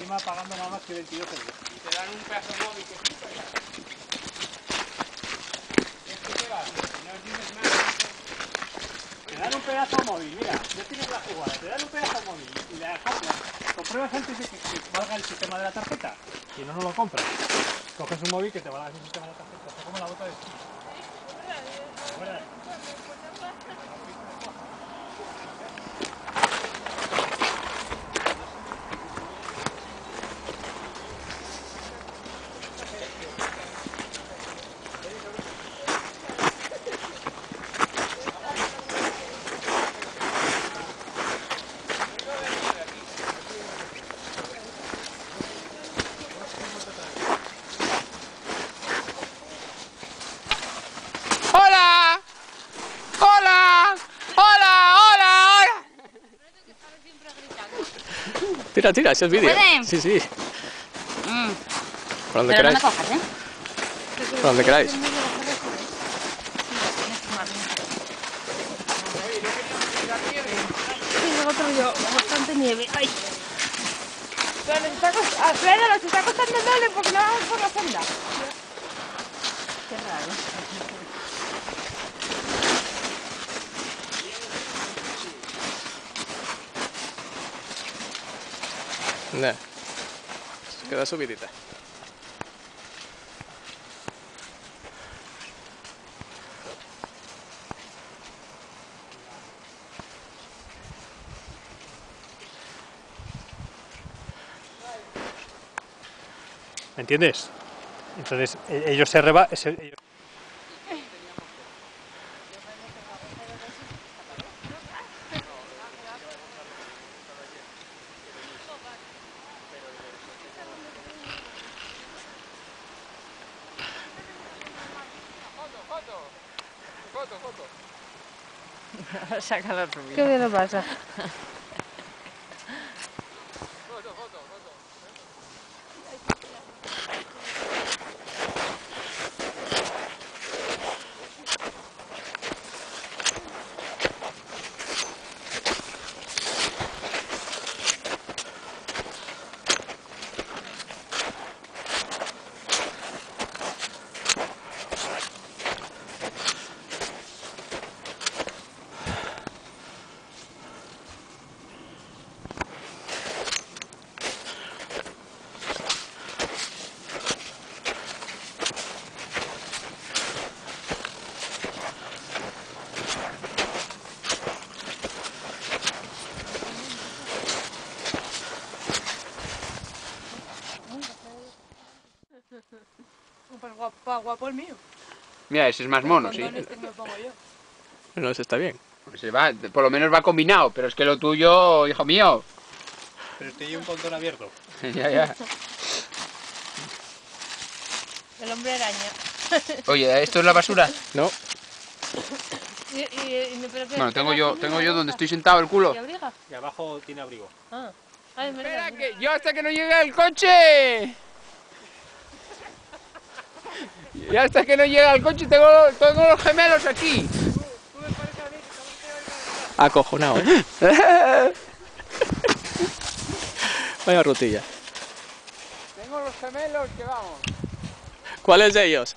encima pagando nada más que 22 euros. Y te dan un pedazo de móvil que flipa ya. Es que te vas, no dices nada. Te dan un pedazo móvil, mira, ya tienes la jugada, te dan un pedazo móvil y la compras. Compruebas antes de que valga el sistema de la tarjeta. Si no, no lo compras. Coges un móvil que te valga el sistema de la tarjeta. Es como la bota de esquí. ¿Recuerdas? ¡Hola! ¡Hola! ¡Hola! ¡Hola! ¡Hola! Tira, tira, ese es vídeo. ¿Puede? Sí, sí. Por donde Pero no queráis. me cojas, ¿eh? Por donde queráis. Sí, otro yo, bastante nieve. Ay. Pero a Fred nos está costando el doble porque no vamos por la senda. Qué raro. Nah. Queda subidita. ¿Me entiendes? Entonces ellos se rebajan. Saca la rubia. ¿Qué le pasa? Pues guapo el mío. Mira, ese es más mono, sí. Este me pongo yo. No, ese está bien. Se va, por lo menos va combinado, pero es que lo tuyo, hijo mío. Pero te lleva un pontón abierto. Ya, ya. El hombre araña. Oye, ¿esto es la basura? No. Bueno, tengo yo donde estoy sentado el culo. ¿Y abriga? Y abajo tiene abrigo. Ah. Ay, Espera, que yo hasta que no llegue el coche. Y hasta que no llega el coche tengo los gemelos aquí. Acojonado, ¿eh? Vaya rutilla. Tengo los gemelos que vamos. ¿Cuáles de ellos?